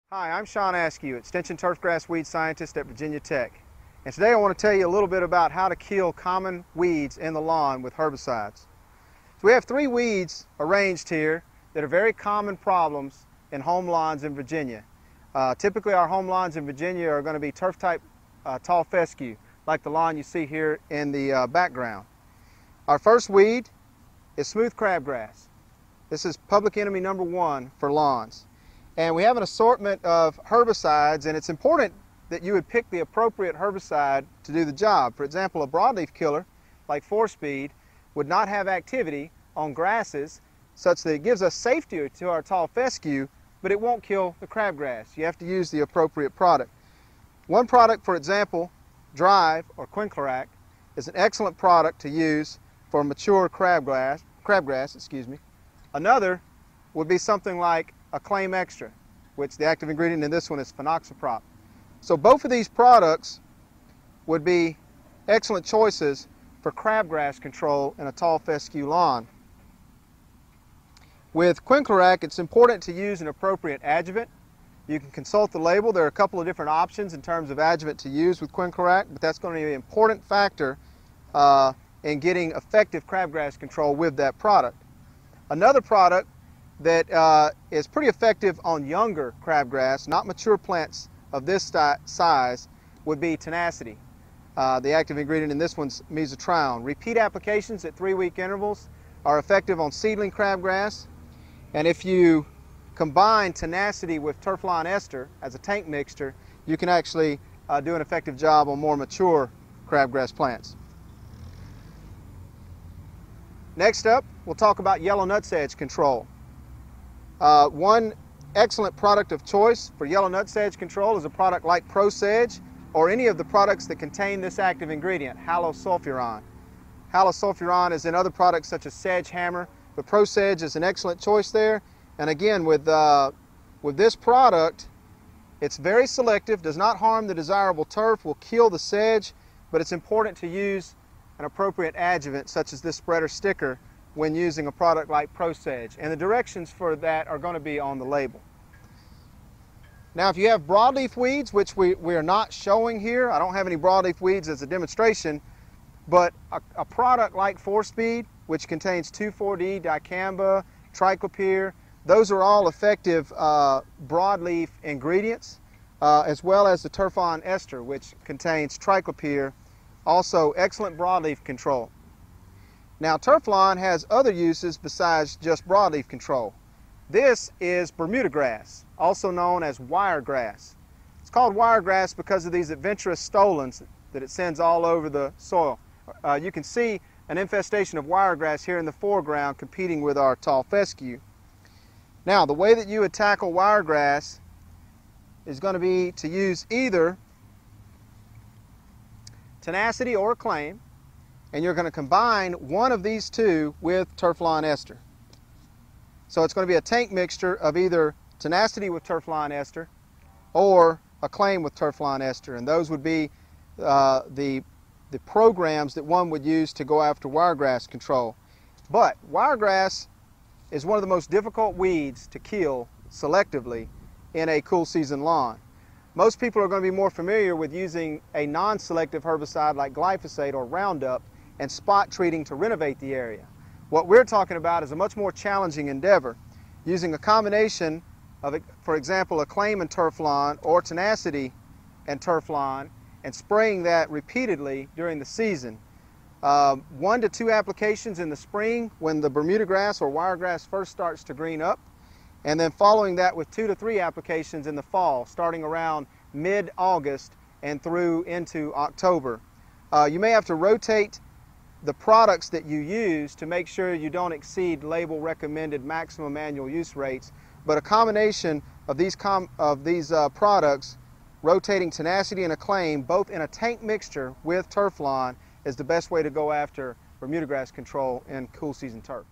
Hi, I'm Shawn Askew, Extension Turfgrass Weed Scientist at Virginia Tech. And today I want to tell you a little bit about how to kill common weeds in the lawn with herbicides. So we have three weeds arranged here that are very common problems in home lawns in Virginia. Typically our home lawns in Virginia are going to be turf-type tall fescue, like the lawn you see here in the background. Our first weed is smooth crabgrass. This is public enemy number one for lawns. And we have an assortment of herbicides, and it's important that you would pick the appropriate herbicide to do the job. For example, a broadleaf killer like 4-Speed would not have activity on grasses such that it gives us safety to our tall fescue, but it won't kill the crabgrass. You have to use the appropriate product. One product, for example, Drive or Quinclorac, is an excellent product to use for mature crabgrass. Another would be something like Acclaim Extra, which the active ingredient in this one is phenoxyprop. So both of these products would be excellent choices for crabgrass control in a tall fescue lawn. With Quinclorac, it's important to use an appropriate adjuvant. You can consult the label. There are a couple of different options in terms of adjuvant to use with Quinclorac, but that's going to be an important factor in getting effective crabgrass control with that product. Another product that is pretty effective on younger crabgrass, not mature plants of this size, would be Tenacity. The active ingredient in this one's mesotrione. Repeat applications at 3-week intervals are effective on seedling crabgrass, and if you combine Tenacity with turflawn ester as a tank mixture, you can actually do an effective job on more mature crabgrass plants. Next up, we'll talk about yellow nutsedge control. One excellent product of choice for yellow nutsedge control is a product like ProSedge or any of the products that contain this active ingredient, halosulfuron. Halosulfuron is in other products such as Sedge Hammer, but ProSedge is an excellent choice there. And again, with this product, it's very selective, does not harm the desirable turf, will kill the sedge, but it's important to use an appropriate adjuvant such as this spreader sticker when using a product like ProSedge, and the directions for that are going to be on the label. Now if you have broadleaf weeds, which we are not showing here, I don't have any broadleaf weeds as a demonstration, but a product like 4-Speed, which contains 2,4-D, dicamba, triclopyr, those are all effective broadleaf ingredients, as well as the turflawn ester, which contains triclopyr, also excellent broadleaf control. Now turflawn has other uses besides just broadleaf control. This is Bermuda grass, also known as wiregrass. It's called wiregrass because of these adventurous stolons that it sends all over the soil. You can see an infestation of wiregrass here in the foreground competing with our tall fescue. Now the way that you would tackle wiregrass is going to be to use either Tenacity or Acclaim, and you're going to combine one of these two with turflawn ester. So it's going to be a tank mixture of either Tenacity with turflawn ester or Acclaim with turflawn ester, and those would be the programs that one would use to go after wiregrass control. But wiregrass is one of the most difficult weeds to kill selectively in a cool season lawn. Most people are going to be more familiar with using a non-selective herbicide like glyphosate or Roundup and spot treating to renovate the area. What we're talking about is a much more challenging endeavor, using a combination of, for example, Acclaim and turflawn or Tenacity and turflawn, and spraying that repeatedly during the season. 1 to 2 applications in the spring when the Bermuda grass or wiregrass first starts to green up, and then following that with 2 to 3 applications in the fall, starting around mid-August and through into October. You may have to rotate the products that you use to make sure you don't exceed label recommended maximum annual use rates, but a combination of these products, rotating Tenacity and Acclaim, both in a tank mixture with turflawn, is the best way to go after Bermuda grass control in cool season turf.